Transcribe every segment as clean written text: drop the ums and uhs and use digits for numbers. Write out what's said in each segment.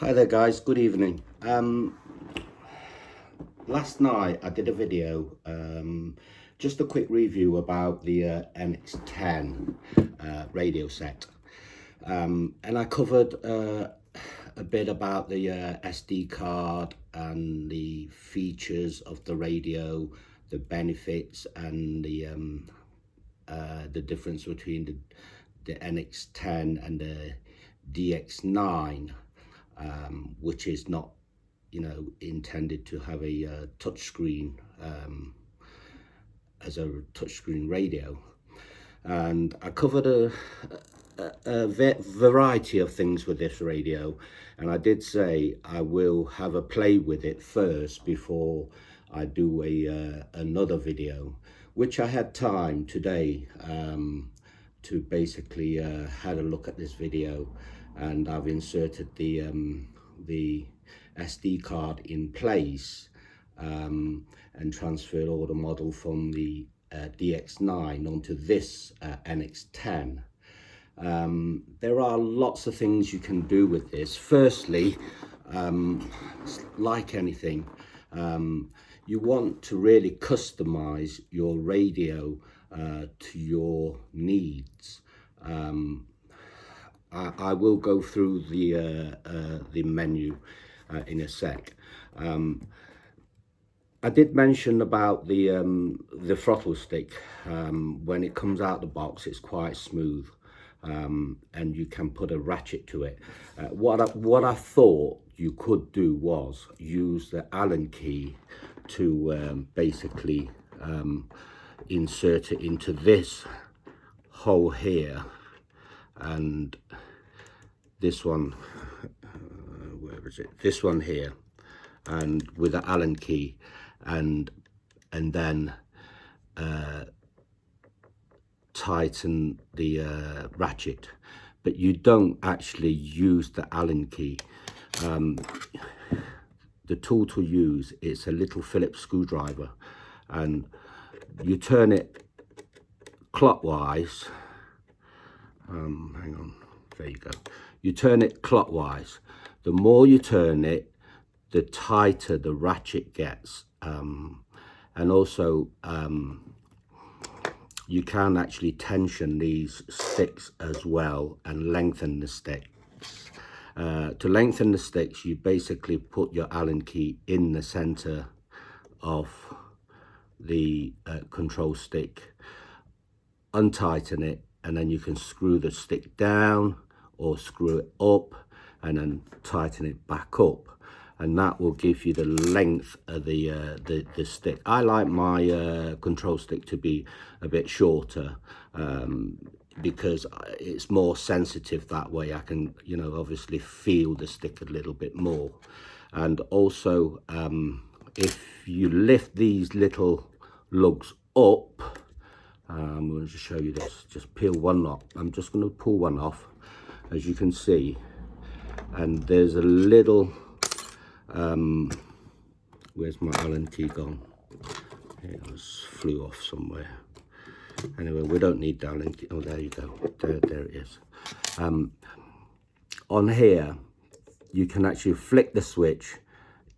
Hi there guys, good evening. Last night I did a video, just a quick review about the NX10 radio set, and I covered a bit about the SD card and the features of the radio, the benefits, and the difference between the NX10 and the DX9, which is not, intended to have a touchscreen as a touchscreen radio. And I covered a variety of things with this radio, and I did say I will have a play with it first before I do another video, which I had time today to basically had a look at this video, and I've inserted the SD card in place and transferred all the model from the DX9 onto this NX10. There are lots of things you can do with this. Firstly, like anything, you want to really customize your radio to your needs. I will go through the menu in a sec. I did mention about the throttle stick. When it comes out the box, it's quite smooth, and you can put a ratchet to it. What I thought you could do was use the Allen key to basically insert it into this hole here, and this one, where is it? This one here, and with the Allen key, and then tighten the ratchet. But you don't actually use the Allen key. The tool to use is a little Phillips screwdriver, and you turn it clockwise. Hang on, there you go. You turn it clockwise. The more you turn it, the tighter the ratchet gets, and also you can actually tension these sticks as well and lengthen the sticks. To lengthen the sticks, you basically put your Allen key in the center of the control stick, untighten it, and then you can screw the stick down or screw it up and then tighten it back up, and that will give you the length of the stick. I like my control stick to be a bit shorter, because it's more sensitive that way. I can, obviously feel the stick a little bit more. And also, if you lift these little lugs up, I'm going to show you this. Just peel one off. I'm just going to pull one off, as you can see, and there's a little where's my Allen key gone? It flew off somewhere. Anyway, we don't need the Allen key. Oh, there you go. There it is. On here, you can actually flick the switch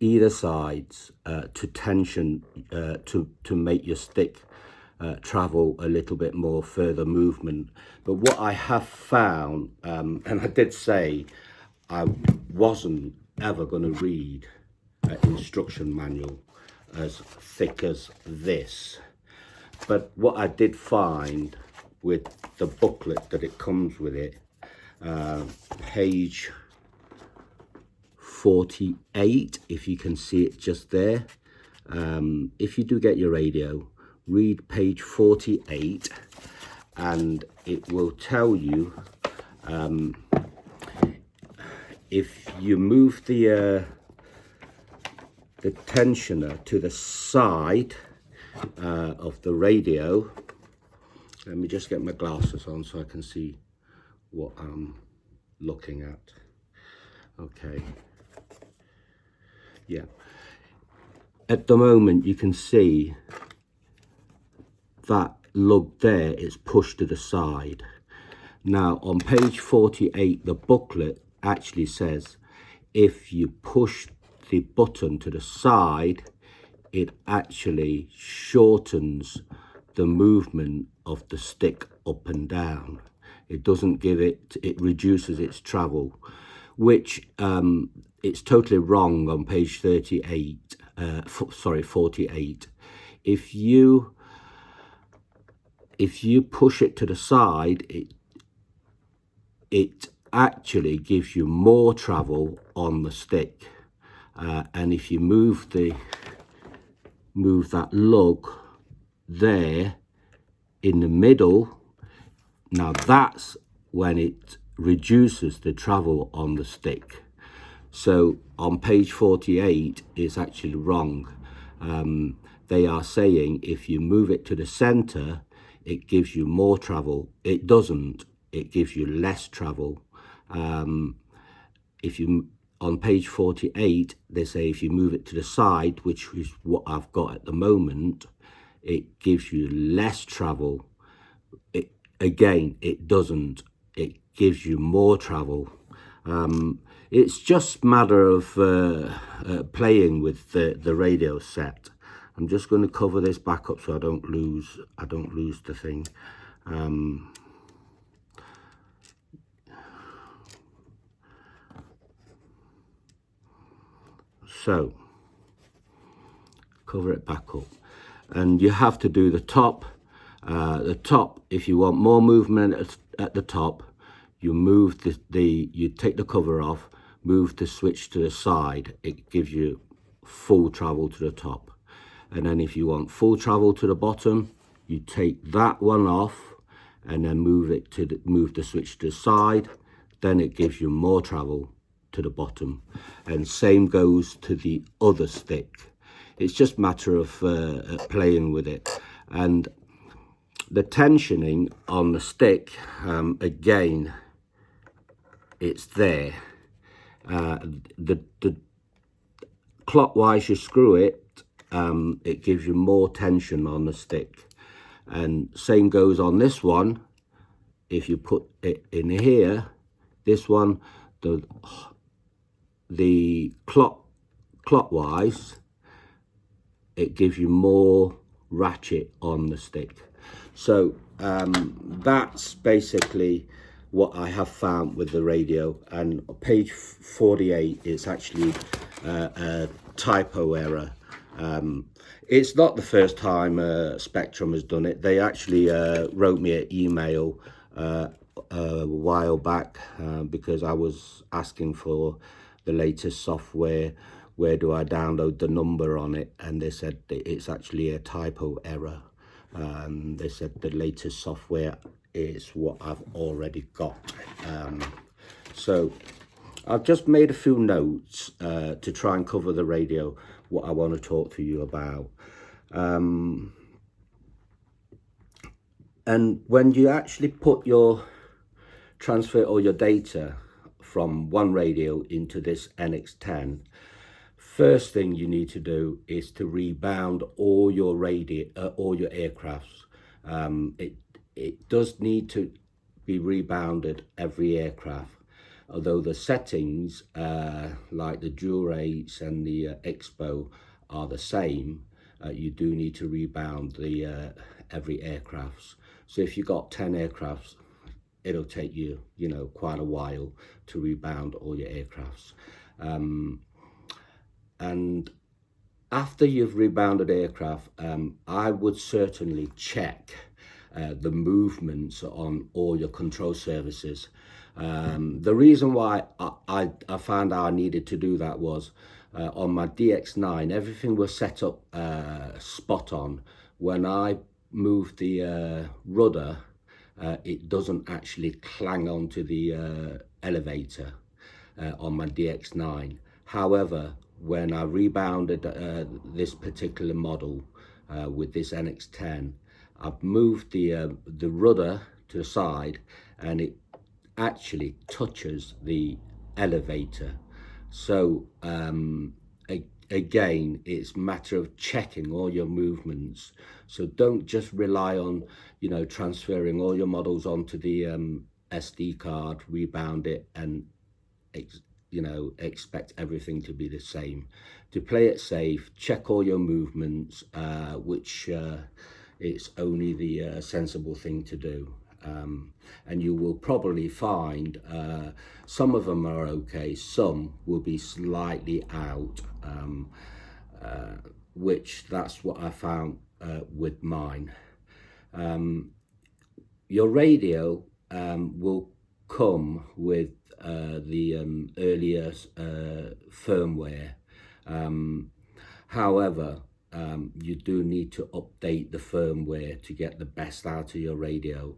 either sides to tension, to make your stick travel a little bit more further movement. But what I have found, and I did say I wasn't ever going to read an instruction manual as thick as this, but what I did find with the booklet that it comes with it, page 48, if you can see it just there, if you do get your radio, read page 48, and it will tell you if you move the tensioner to the side of the radio. Let me just get my glasses on so I can see what I'm looking at. Okay, yeah, at the moment you can see that lug there is pushed to the side. Now on page 48, the booklet actually says if you push the button to the side, it actually shortens the movement of the stick up and down. It doesn't give it, it reduces its travel, which it's totally wrong on page 38, 48. If you push it to the side, it actually gives you more travel on the stick, and if you move that lug there in the middle, now that's when it reduces the travel on the stick. So on page 48 it's actually wrong. They are saying if you move it to the center, it gives you more travel. It doesn't. It gives you less travel. If you, on page 48, they say if you move it to the side, which is what I've got at the moment, it gives you less travel. Again, it doesn't. It gives you more travel. It's just a matter of playing with the radio set. I'm just going to cover this back up so I don't lose the thing. So cover it back up, and you have to do the top. If you want more movement at the top, you move you take the cover off, move the switch to the side. It gives you full travel to the top. And then if you want full travel to the bottom, you take that one off and then move the switch to the side. Then it gives you more travel to the bottom, and same goes to the other stick. It's just a matter of playing with it. And the tensioning on the stick, again, it's there. The clockwise you screw it, it gives you more tension on the stick. And same goes on this one. If you put it in here, this one, the clockwise, it gives you more ratchet on the stick. So that's basically what I have found with the radio. And page 48 is actually a typo error. It's not the first time Spectrum has done it. They actually wrote me an email a while back because I was asking for the latest software. Where do I download the number on it? And they said it's actually a typo error. They said the latest software is what I've already got. So I've just made a few notes to try and cover the radio, what I want to talk to you about. And when you actually put your transfer all your data from one radio into this NX10, first thing you need to do is to rebound all your aircrafts. It does need to be rebounded every aircraft, although the settings like the dual rates and the expo are the same. You do need to rebound the every aircraft. So if you've got 10 aircrafts, it'll take you, quite a while to rebound all your aircrafts. And after you've rebounded aircraft, I would certainly check the movements on all your control surfaces. The reason why I found out I needed to do that was on my DX9, everything was set up spot on. When I moved the rudder, it doesn't actually clang onto the elevator on my DX9. However, when I rebounded this particular model with this NX10, I've moved the rudder to the side, and it actually touches the elevator. So again, it's a matter of checking all your movements. So don't just rely on transferring all your models onto the SD card, rebound it, and you know, expect everything to be the same. To play it safe, check all your movements, which it's only the sensible thing to do. And you will probably find some of them are okay, some will be slightly out, which that's what I found with mine. Your radio will come with the earlier firmware. However, you do need to update the firmware to get the best out of your radio.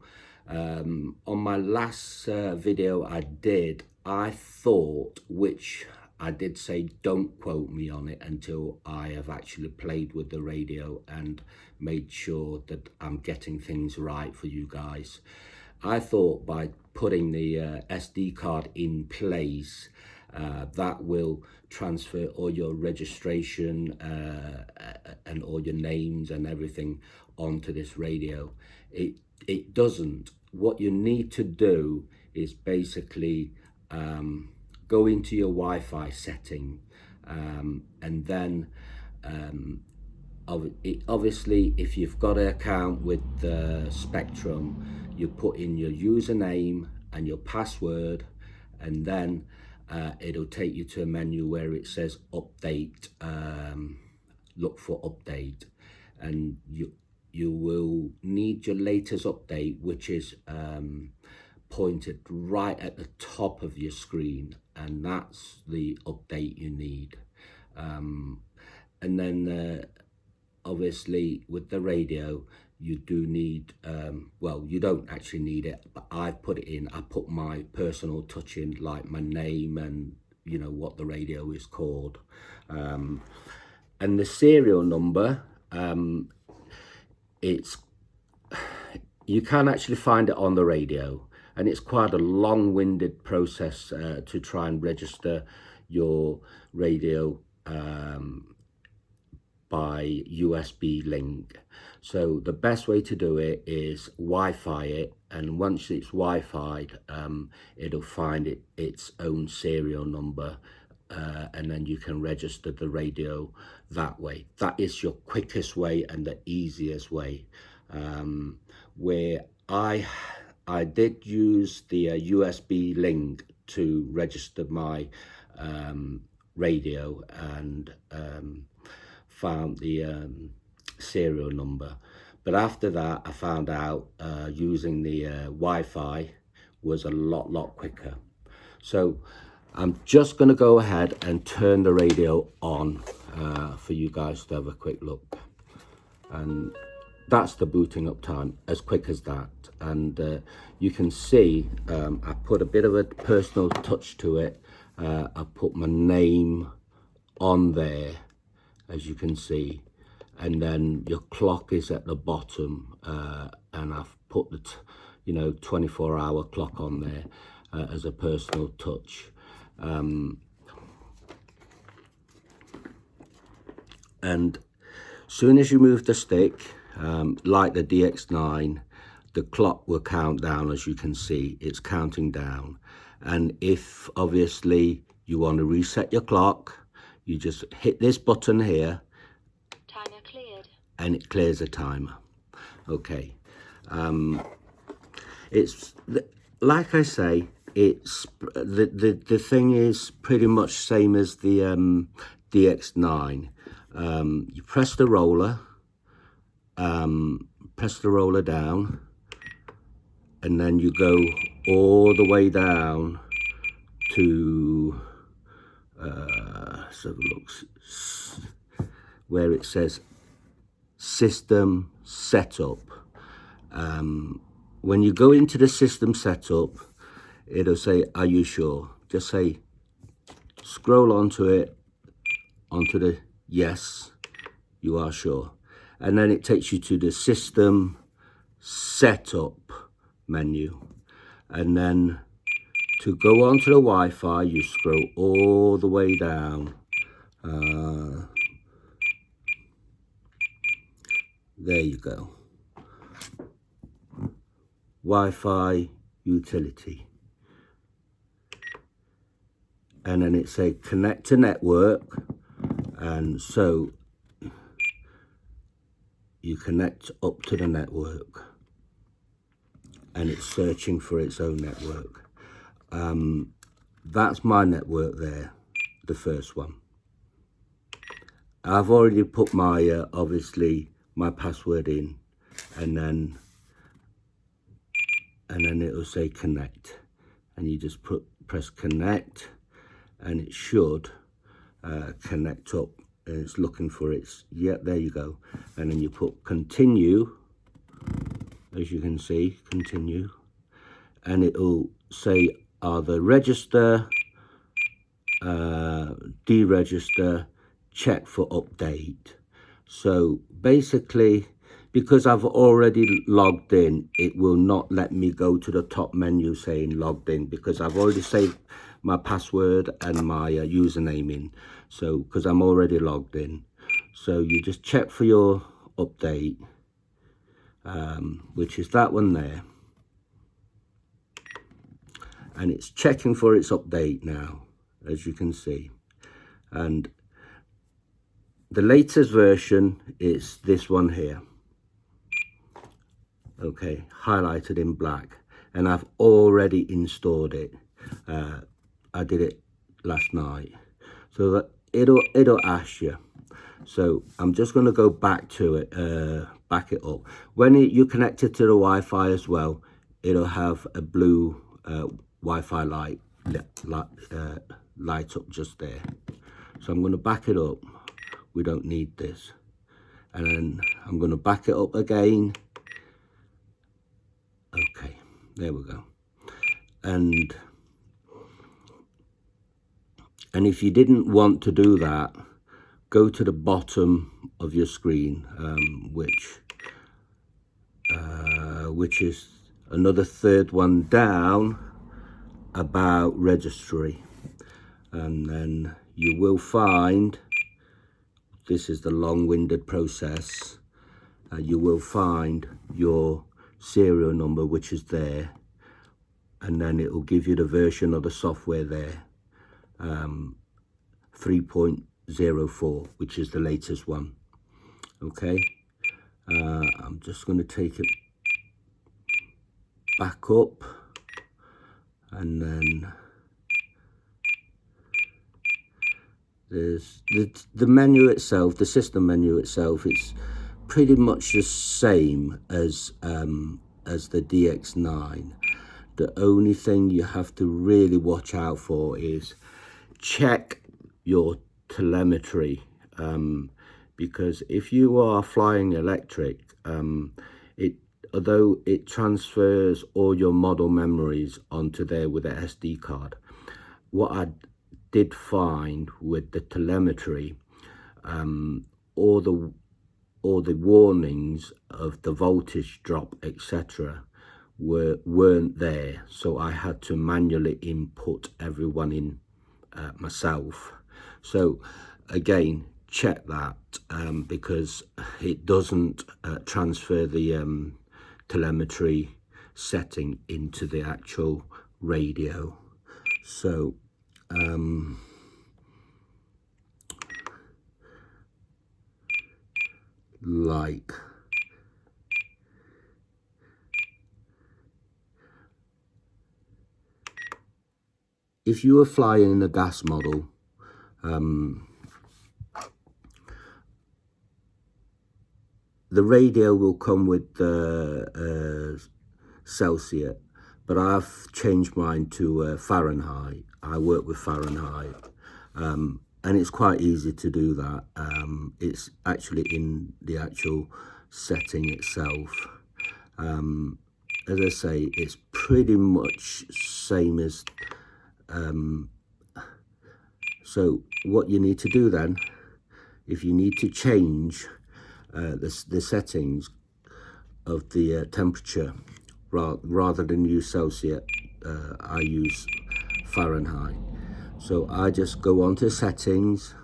On my last video I thought, which I did say don't quote me on it until I have actually played with the radio and made sure that I'm getting things right for you guys. I thought by putting the SD card in place, that will transfer all your registration and all your names and everything onto this radio. It doesn't. What you need to do is basically go into your Wi-Fi setting, and then obviously if you've got an account with Spectrum, you put in your username and your password, and then it'll take you to a menu where it says update. Look for update, and you will need your latest update, which is pointed right at the top of your screen, and that's the update you need. And then obviously with the radio you do need, well, you don't actually need it, but I've put it in. I put my personal touch in, like my name and, you know, what the radio is called, and the serial number, you can actually find it on the radio, and it's quite a long-winded process to try and register your radio by USB link. So the best way to do it is Wi-Fi it, and once it's Wi-Fi'd, it'll find its own serial number, and then you can register the radio that way. That is your quickest way and the easiest way. Where I did use the USB link to register my radio, and found the serial number, but after that I found out using the Wi-Fi was a lot quicker. So I'm just going to go ahead and turn the radio on for you guys to have a quick look, and that's the booting up time, as quick as that. And you can see I put a bit of a personal touch to it. I put my name on there, as you can see, and then your clock is at the bottom, and I've put the 24-hour clock on there as a personal touch. And soon as you move the stick, like the DX9, the clock will count down. As you can see, it's counting down. And if obviously you want to reset your clock, you just hit this button here, timer cleared, and it clears the timer. Okay, it's like I say, it's the thing is pretty much same as the DX9. You press the roller down, and then you go all the way down to so it looks where it says system setup. When you go into the system setup, it'll say, are you sure? Just say, scroll onto it, onto the yes, you are sure. And then it takes you to the system setup menu. And then to go onto the Wi-Fi, you scroll all the way down. There you go. Wi-Fi utility. and then it say connect to network, and so you connect up to the network, and it's searching for its own network. That's my network there, the first one. I've already put my obviously my password in, and then it will say connect, and you just press connect, and it should connect up, and it's looking for its, yeah, there you go. And then you put continue, as you can see, continue, and it will say either register, deregister, check for update. So basically, because I've already logged in, it will not let me go to the top menu saying logged in, because I've already saved my password and my username in. So because I'm already logged in, so you just check for your update, which is that one there, and it's checking for its update now, as you can see. And the latest version is this one here, okay, highlighted in black, and I've already installed it. I did it last night, so that it'll ask you. So I'm just going to go back to it, back it up. When you connect it to the Wi-Fi as well, it'll have a blue Wi-Fi light up just there. So I'm going to back it up. We don't need this, and then I'm going to back it up again. Okay, there we go. And if you didn't want to do that, go to the bottom of your screen, which is another third one down, about registry, and then you will find, this is the long-winded process, you will find your serial number, which is there, and then it will give you the version of the software there, 3.04, which is the latest one. Okay, I'm just going to take it back up, and then there's the menu itself, the system menu itself. It's pretty much the same as the DX9. The only thing you have to really watch out for is check your telemetry, because if you are flying electric, although it transfers all your model memories onto there with an SD card, what I did find with the telemetry, all the warnings of the voltage drop, etc., weren't there. So I had to manually input everyone in myself. So again, check that, because it doesn't transfer the telemetry setting into the actual radio. So like if you were flying in a gas model, the radio will come with the Celsius, but I've changed mine to Fahrenheit. I work with Fahrenheit, and it's quite easy to do that. It's actually in the actual setting itself. As I say, it's pretty much same as. So what you need to do then, if you need to change the settings of the temperature, rather than use Celsius, I use Fahrenheit. So I just go on to settings,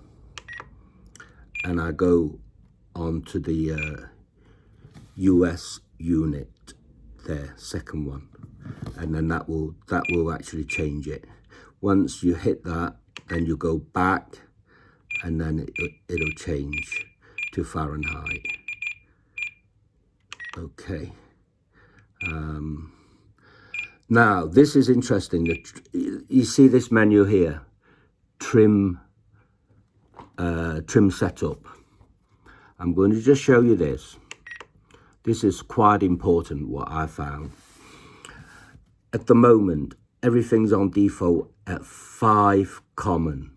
and I go on to the US unit there, second one, and then that will actually change it. Once you hit that, then you go back, and then it'll change to Fahrenheit. Okay. Now this is interesting. You see this menu here, trim setup. I'm going to just show you this. This is quite important, what I found. At the moment, everything's on default at 5 common.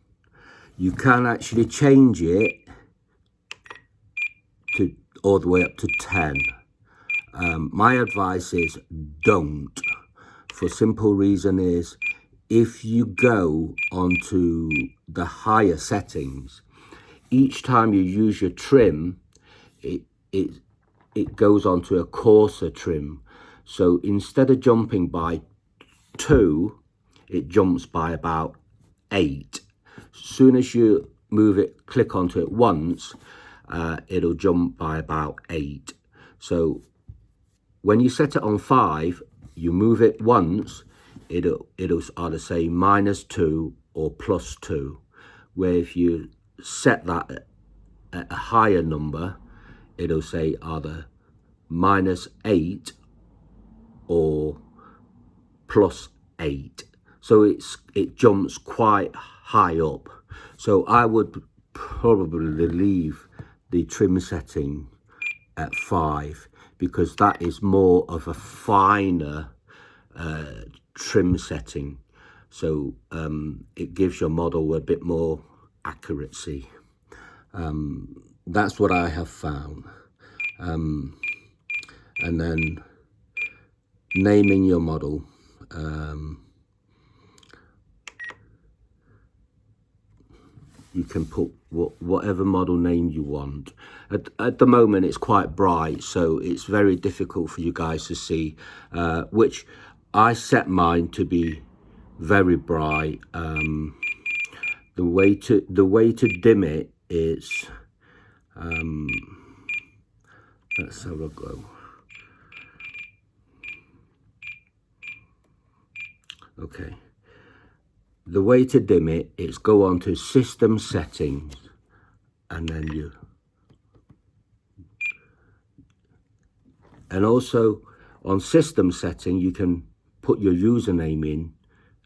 You can actually change it to all the way up to 10. My advice is don't. For simple reason is, if you go onto the higher settings, each time you use your trim, it goes onto a coarser trim. So instead of jumping by 2, it jumps by about 8. As soon as you move it, click onto it once, it'll jump by about 8. So when you set it on 5, you move it once, it'll either say -2 or +2. Where if you set that at a higher number, it'll say either -8 or +8. So it jumps quite high up. So I would probably leave the trim setting at 5, because that is more of a finer trim setting. So it gives your model a bit more accuracy. That's what I have found. And then naming your model. You can put whatever model name you want. At the moment, it's quite bright, so it's very difficult for you guys to see, which I set mine to be very bright. The way to dim it is, let's have a go. Okay. The way to dim it is go on to System Settings, and then and also on System Setting you can put your username in,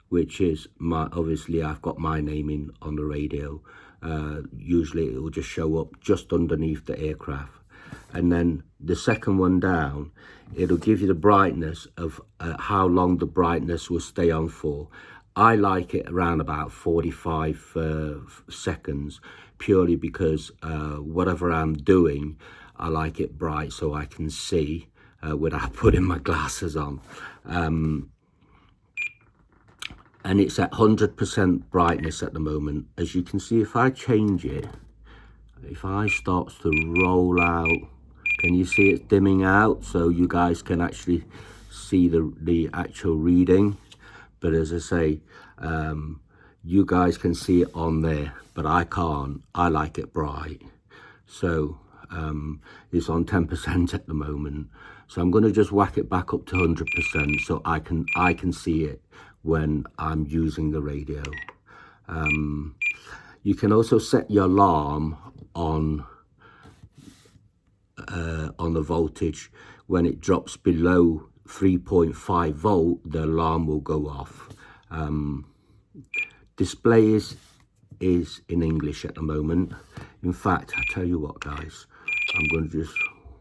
which is obviously I've got my name in on the radio. Usually it will just show up just underneath the aircraft, and then the second one down, it'll give you the brightness of how long the brightness will stay on for. I like it around about 45 seconds, purely because whatever I'm doing, I like it bright so I can see without putting my glasses on. And it's at 100% brightness at the moment. As you can see, if I change it, if I start to roll out, can you see it's dimming out? So you guys can actually see the actual reading. But as I say, you guys can see it on there, but I can't. I like it bright. So it's on 10% at the moment. So I'm going to just whack it back up to 100% so I can see it when I'm using the radio. You can also set your alarm on the voltage. When it drops below 3.5 volt, the alarm will go off. Display is in English at the moment. In fact, I tell you what, guys, I'm going to just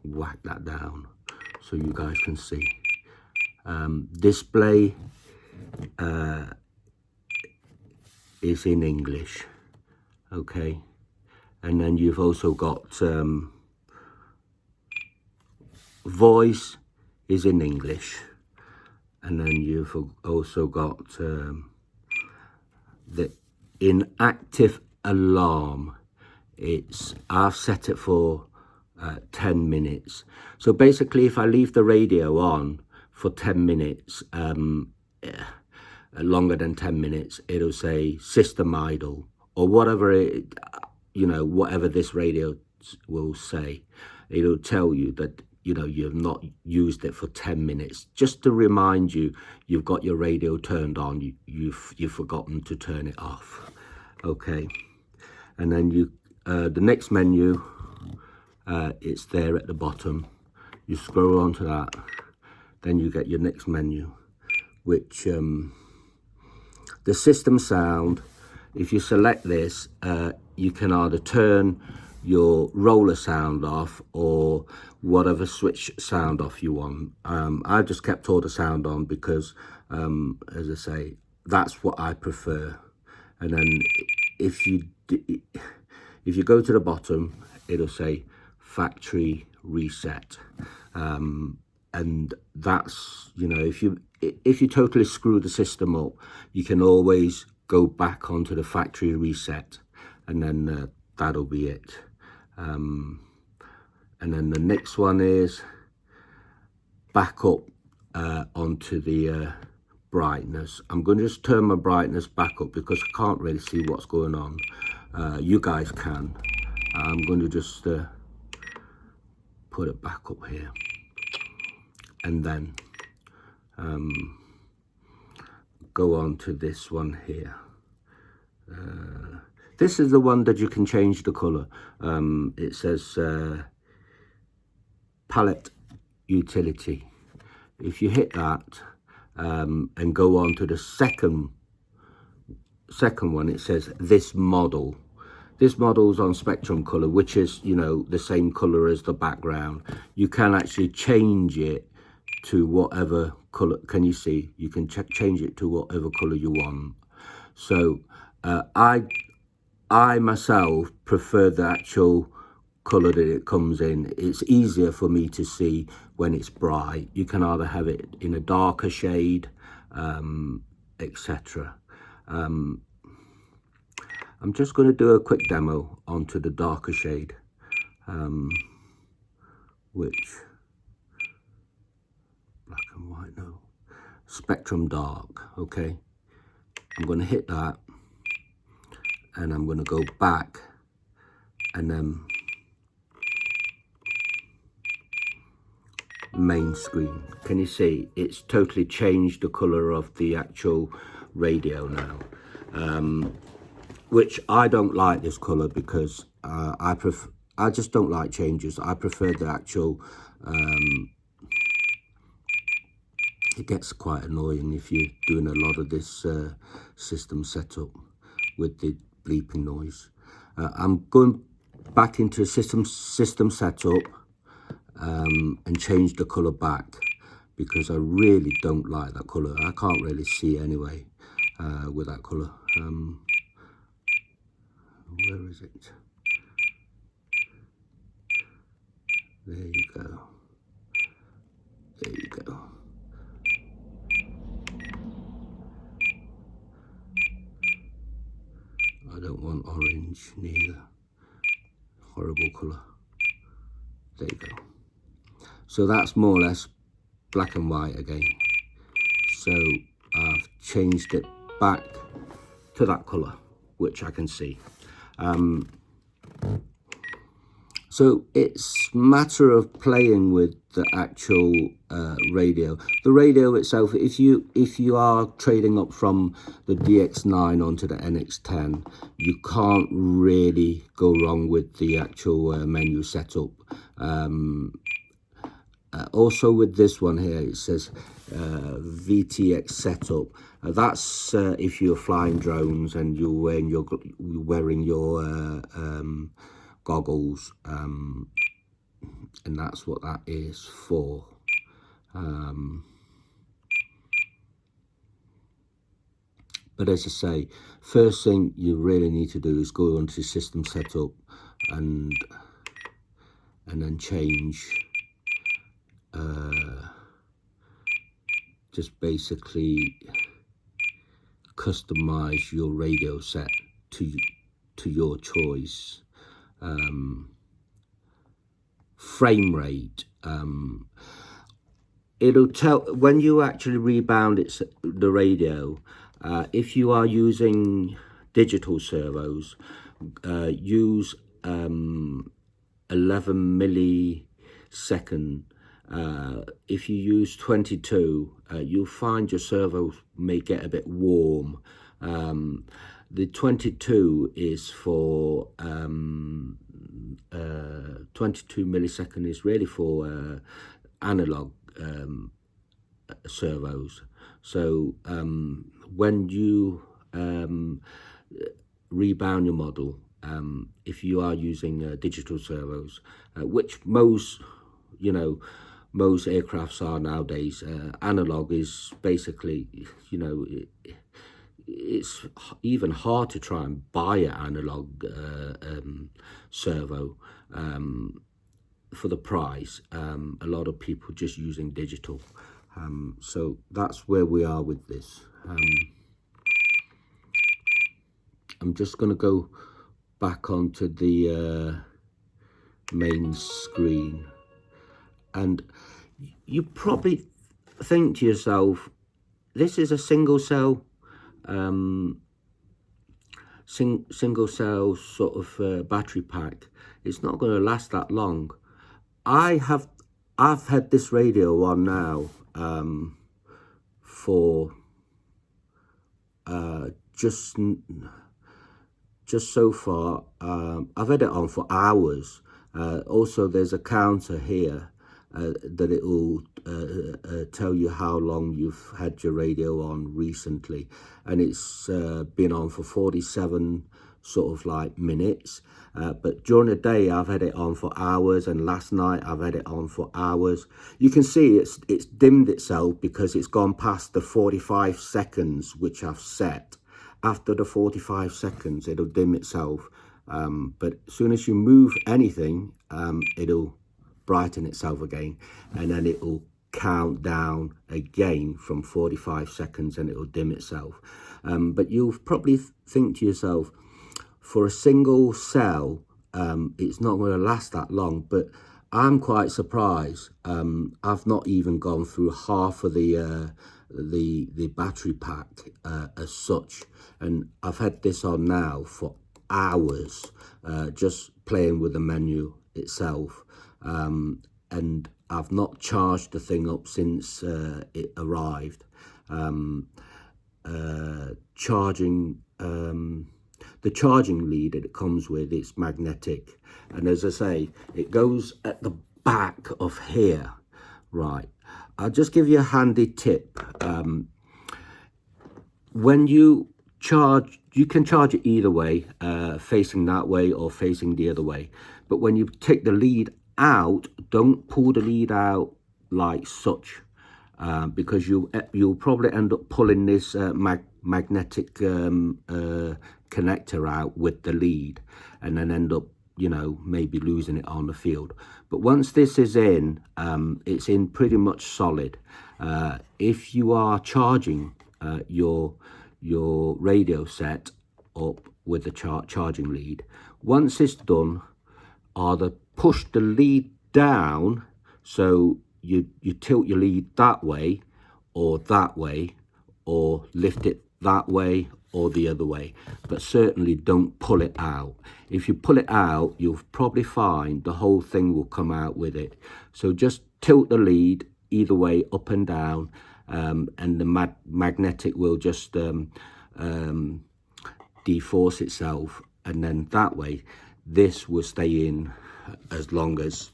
whack that down so you guys can see. Display is in English, okay, and then you've also got voice is in English, and then you've also got the Inactive Alarm. I've set it for 10 minutes. So basically, if I leave the radio on for 10 minutes, longer than 10 minutes, it'll say system idle, or whatever whatever this radio will say. It'll tell you that you've not used it for 10 minutes, just to remind you you've got your radio turned on. You've forgotten to turn it off. Okay, and then you the next menu, it's there at the bottom. You scroll onto that, then you get your next menu, which the system sound. If you select this, you can either turn your roller sound off or whatever switch sound off you want. I've just kept all the sound on because, as I say, that's what I prefer. And then if you go to the bottom, it'll say factory reset, and that's, you know, if you totally screw the system up, you can always go back onto the factory reset, and then that'll be it. And then the next one is back up onto the brightness. I'm going to just turn my brightness back up because I can't really see what's going on. You guys can. I'm going to just put it back up here, and then go on to this one here. This is the one that you can change the color. It says palette utility. If you hit that and go on to the second one, it says this model. This model's on spectrum color, which is, you know, the same color as the background. You can actually change it to whatever color. Can you see? You can change it to whatever color you want. So I myself prefer the actual color that it comes in. It's easier for me to see when it's bright. You can either have it in a darker shade, etc. I'm just going to do a quick demo onto the darker shade, which, black and white, no, spectrum dark. Okay, I'm going to hit that, and I'm going to go back, and then main screen. Can you see it's totally changed the color of the actual radio now? Which I don't like this color because I just don't like changes. I prefer the actual it gets quite annoying if you're doing a lot of this system setup with the bleeping noise. I'm going back into system setup and change the color back because I really don't like that color. I can't really see anyway with that color. Where is it? There you go. There you go. I don't want orange neither. Horrible colour. There you go. So that's more or less black and white again. So I've changed it back to that colour, which I can see. So it's a matter of playing with the actual radio. The radio itself, if you are trading up from the DX9 onto the NX10, you can't really go wrong with the actual menu setup. Also with this one here, it says Vtx Setup. That's if you're flying drones and you're wearing your goggles, and that's what that is for. But as I say, first thing you really need to do is go onto system setup and then change, just basically customize your radio set to your choice. Frame rate, it'll tell when you actually rebound the radio. If you are using digital servos, use 11 millisecond. If you use 22, you'll find your servo may get a bit warm. The 22 is for 22 millisecond is really for analog servos. So when you rebound your model, if you are using digital servos, which most aircrafts are nowadays, analog is basically, it's even hard to try and buy an analog servo for the price. A lot of people just using digital. So that's where we are with this. I'm just going to go back onto the main screen, and you probably think to yourself, this is a single cell sort of battery pack. It's not going to last that long. I've had this radio on now for just so far. I've had it on for hours. Also, there's a counter here that it will tell you how long you've had your radio on recently, and it's been on for 47 sort of like minutes. But during the day I've had it on for hours, and last night I've had it on for hours. You can see it's dimmed itself because it's gone past the 45 seconds which I've set. After the 45 seconds it'll dim itself, but as soon as you move anything, it'll brighten itself again, and then it will count down again from 45 seconds and it will dim itself. But you'll probably think to yourself, for a single cell, it's not going to last that long, but I'm quite surprised. I've not even gone through half of the battery pack as such, and I've had this on now for hours, just playing with the menu itself, and I've not charged the thing up since it arrived. The charging lead that it comes with, it's magnetic, and as I say, it goes at the back of here. Right, I'll just give you a handy tip. When you charge, you can charge it either way, facing that way or facing the other way, but when you take the lead out, don't pull the lead out like such, because you'll probably end up pulling this magnetic connector out with the lead, and then end up maybe losing it on the field. But once this is in, it's in pretty much solid. If you are charging your radio set up with the charging lead, once it's done, either push the lead down, so you tilt your lead that way, or lift it that way or the other way, but certainly don't pull it out. If you pull it out, you'll probably find the whole thing will come out with it. So just tilt the lead either way, up and down, and the magnetic will just deforce itself, and then that way this will stay in as long as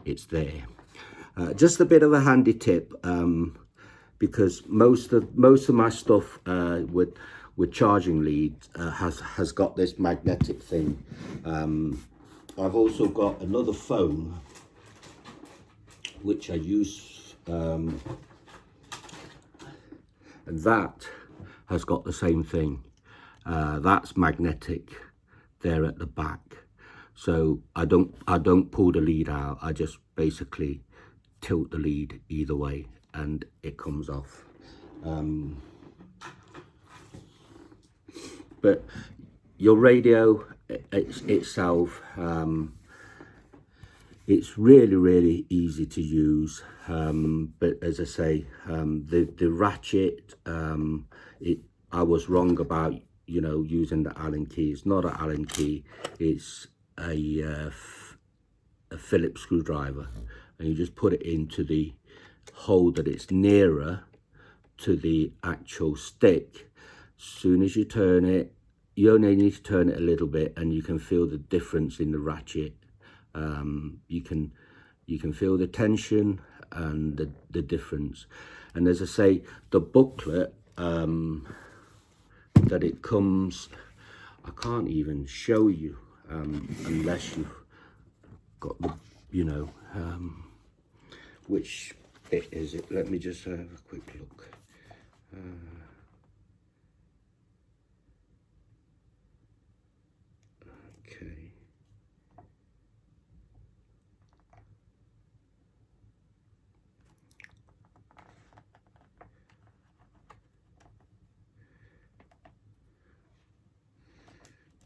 it's there. Just a bit of a handy tip, because most of my stuff with charging leads has got this magnetic thing. I've also got another phone which I use, and that has got the same thing. That's magnetic there at the back, so I don't pull the lead out. I just basically tilt the lead either way and it comes off. But your radio itself, it's really easy to use, but as I say, the ratchet, I was wrong about using the Allen key. It's not an Allen key, it's a Phillips screwdriver, and you just put it into the hole that it's nearer to the actual stick. Soon as you turn it, you only need to turn it a little bit, and you can feel the difference in the ratchet. You can feel the tension and the difference. And as I say, the booklet that it comes, I can't even show you unless you've got the, which bit is it? Let me just have a quick look. Okay.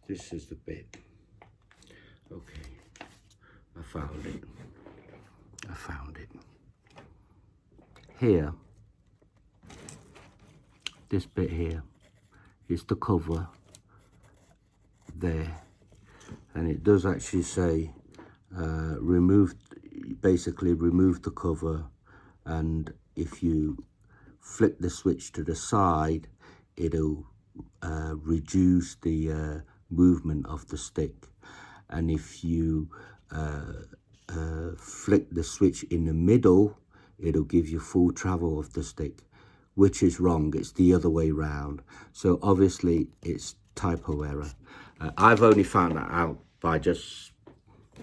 This is the bit. Okay, I found it. Here, this bit here is the cover there, and it does actually say basically remove the cover, and if you flick the switch to the side, it'll reduce the movement of the stick, and if you flick the switch in the middle, it'll give you full travel of the stick, which is wrong. It's the other way round. So obviously it's typo error. I've only found that out by just,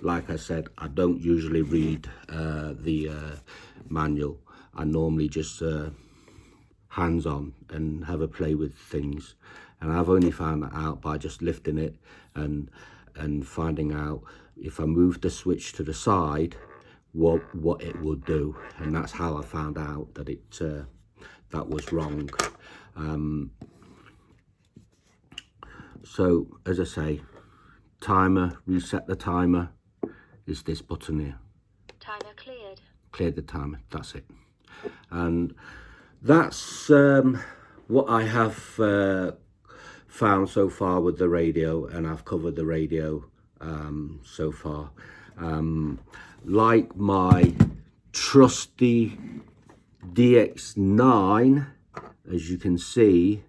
like I said, I don't usually read the manual. I normally just hands-on and have a play with things, and I've only found that out by just lifting it and finding out if I move the switch to the side what it will do, and that's how I found out that it that was wrong. So as I say, timer, reset the timer is this button here. Timer cleared. Clear the timer, that's it. And that's what I have found so far with the radio, and I've covered the radio so far. Like my trusty DX9, as you can see,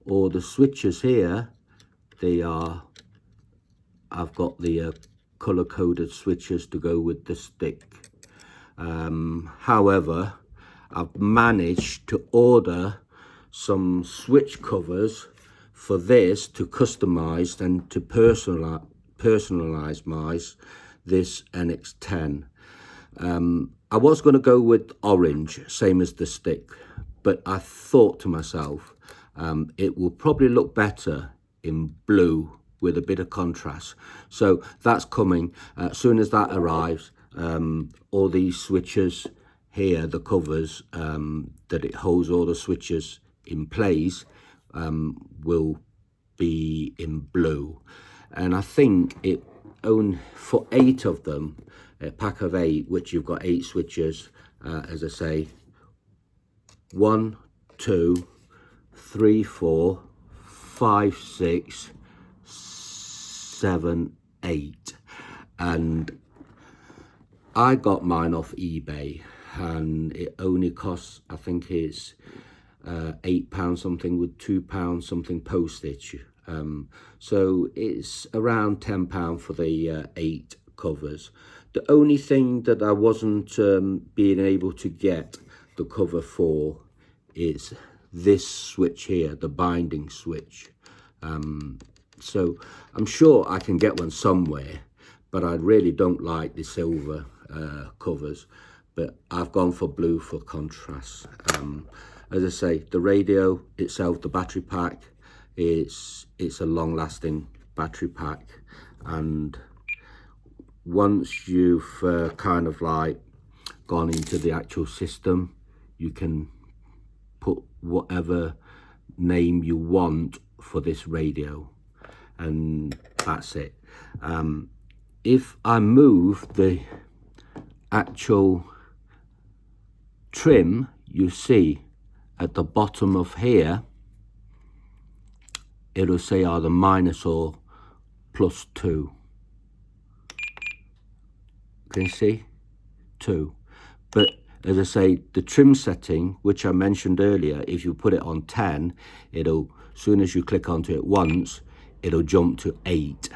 all the switches here, I've got the color-coded switches to go with the stick. However, I've managed to order some switch covers for this to customize and to personalize this NX10. I was going to go with orange, same as the stick, but I thought to myself, it will probably look better in blue with a bit of contrast. So that's coming. As soon as that arrives, all these switches here, the covers that it holds all the switches in place, will be in blue. And I think it for 8 of them, a pack of 8, which you've got 8 switches, as I say, 1, 2, 3, 4, 5, 6, 7, 8, and I got mine off eBay, and it only costs, I think it's £8 something with £2 something postage. So it's around £10 for the 8 covers. The only thing that I wasn't being able to get the cover for is this switch here, the binding switch. So I'm sure I can get one somewhere, but I really don't like the silver covers, but I've gone for blue for contrast. As I say, the radio itself, the battery pack, it's a long-lasting battery pack, and once you've kind of like gone into the actual system, you can put whatever name you want for this radio, and that's it. If I move the actual trim, you see at the bottom of here, it'll say either minus or +2. Can you see? 2. But as I say, the trim setting, which I mentioned earlier, if you put it on 10, it'll as soon as you click onto it once, it'll jump to 8.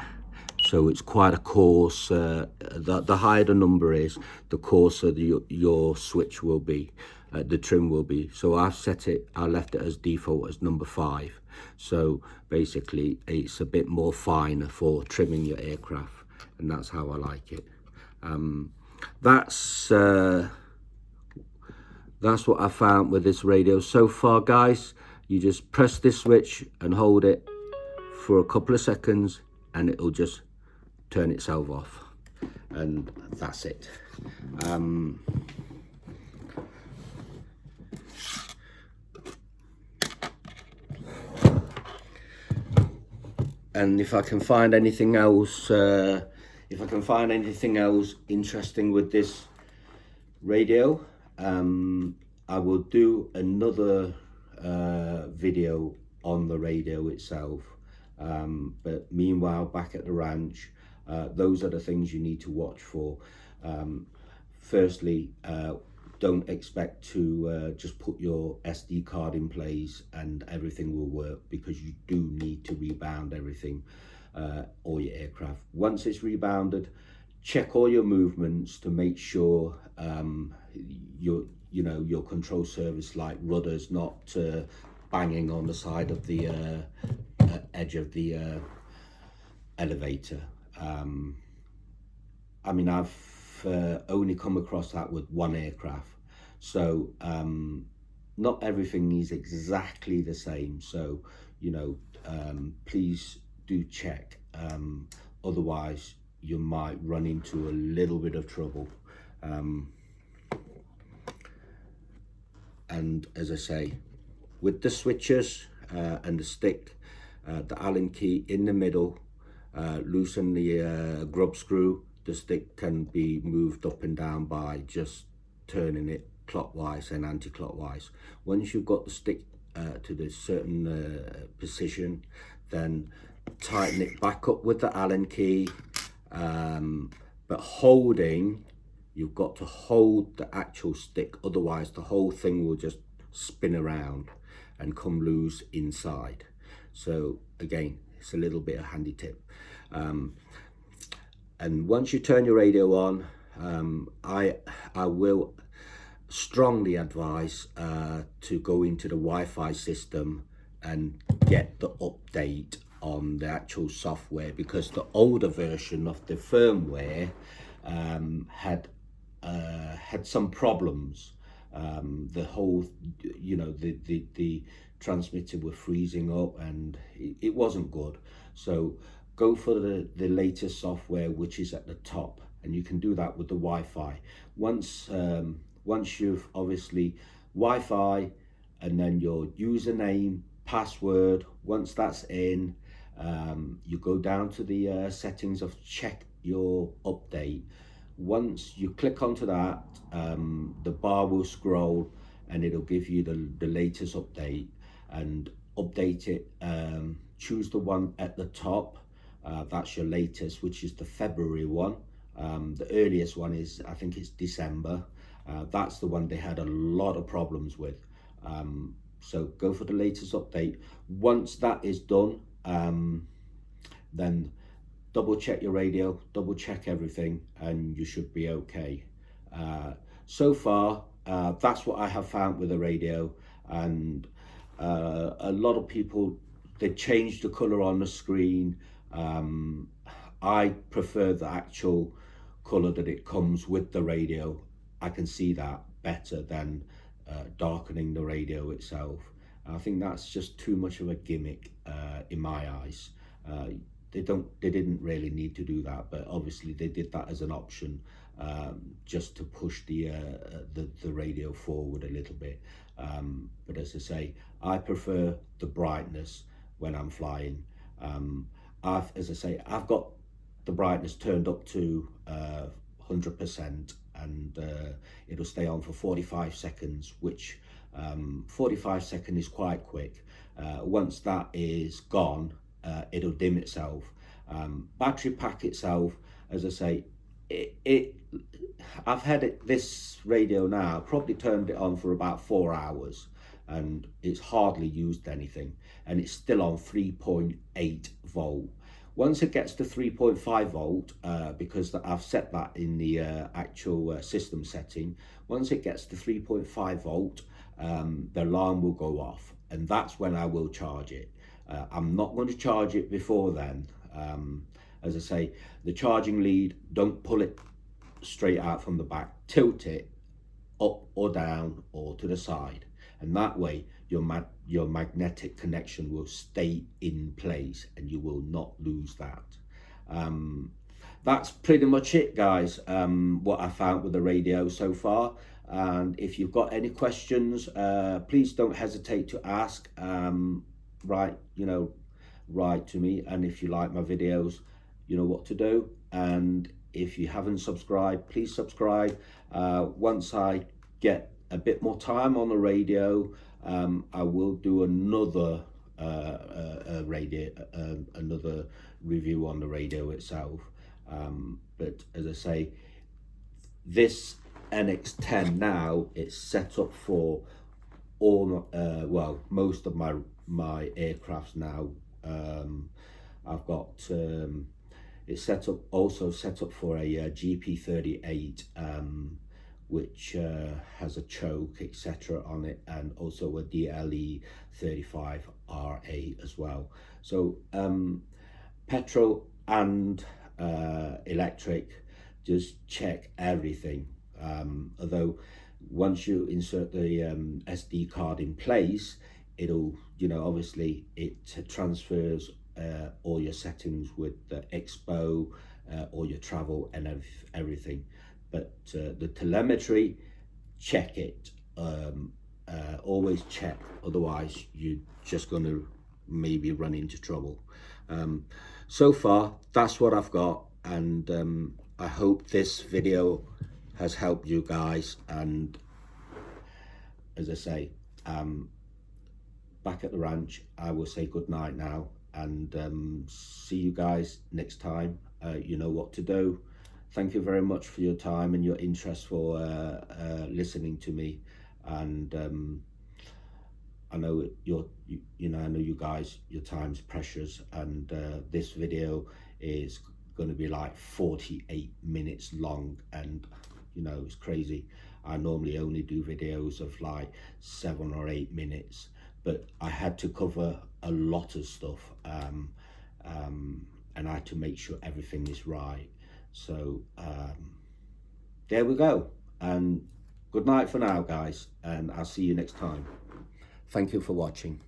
So it's quite a coarse, the higher the number is, the coarser your switch will be, the trim will be. So I left it as default as number 5. So basically it's a bit more finer for trimming your aircraft, and that's how I like it. That's what I found with this radio so far, guys. You just press this switch and hold it for a couple of seconds and it'll just turn itself off, and that's it. And if I can find anything else, interesting with this radio, I will do another video on the radio itself. But meanwhile, back at the ranch, those are the things you need to watch for. Firstly, don't expect to just put your SD card in place and everything will work, because you do need to rebound everything, all your aircraft. Once it's rebounded, check all your movements to make sure your control surface, like rudders, not banging on the side of the edge of the elevator. I mean, I've only come across that with one aircraft, so not everything is exactly the same. So please do check, otherwise you might run into a little bit of trouble. And as I say, with the switches and the stick, the Allen key in the middle, loosen the grub screw. The stick can be moved up and down by just turning it clockwise and anti-clockwise. Once you've got the stick to the certain position, then tighten it back up with the Allen key, but you've got to hold the actual stick, otherwise the whole thing will just spin around and come loose inside. So again, it's a little bit of handy tip. And once you turn your radio on, I will strongly advise to go into the Wi-Fi system and get the update on the actual software, because the older version of the firmware had some problems. The whole, the transmitter were freezing up and it wasn't good. So go for the latest software, which is at the top, and you can do that with the Wi-Fi. Once you've obviously Wi-Fi, and then your username, password, once that's in, you go down to the settings of check your update. Once you click onto that, the bar will scroll and it'll give you the latest update, and update it. Choose the one at the top, that's your latest, which is the February one. The earliest one is, I think it's December. That's the one they had a lot of problems with. So go for the latest update. Once that is done, then double check your radio, double check everything, and you should be okay. So far, that's what I have found with the radio. And a lot of people, they changed the color on the screen. I prefer the actual color that it comes with the radio. I can see that better than darkening the radio itself. I think that's just too much of a gimmick in my eyes. They didn't really need to do that, but obviously they did that as an option, just to push the radio forward a little bit. But as I say, I prefer the brightness when I'm flying. I've got the brightness turned up to 100%, and it'll stay on for 45 seconds, which 45 seconds is quite quick. Once that is gone, it'll dim itself. Battery pack itself, as I say, I've had this radio now, probably turned it on for about 4 hours, and it's hardly used anything. and it's still on 3.8 volt. Once it gets to 3.5 volt, because I've set that in the actual system setting, once it gets to 3.5 volt, the alarm will go off, and that's when I will charge it. I'm not going to charge it before then. As I say, the charging lead, don't pull it straight out from the back, tilt it up or down or to the side, and that way your magnetic connection will stay in place and you will not lose that. That's pretty much it, guys, what I found with the radio so far. And if you've got any questions, please don't hesitate to ask. Write to me, and if you like my videos, you know what to do. And if you haven't subscribed, please subscribe. Once I get a bit more time on the radio, I will do another another review on the radio itself. But as I say, this NX10 now, it's set up for all well, most of my aircrafts now. I've got it's also set up for a GP38, which has a choke, etc. on it, and also a DLE35RA as well. So petrol and electric, just check everything. Although once you insert the SD card in place, it'll, obviously it transfers all your settings with the Expo, all your travel and everything. But the telemetry, check it. Always check, otherwise you're just going to maybe run into trouble. So far, that's what I've got, and I hope this video has helped you guys. And as I say, back at the ranch, I will say good night now, and see you guys next time. You know what to do. Thank you very much for your time and your interest for listening to me. And I know I know you guys, your time's precious, and this video is going to be like 48 minutes long, and it's crazy. I normally only do videos of like 7 or 8 minutes, but I had to cover a lot of stuff, and I had to make sure everything is right. So there we go, and good night for now, guys, and I'll see you next time. Thank you for watching.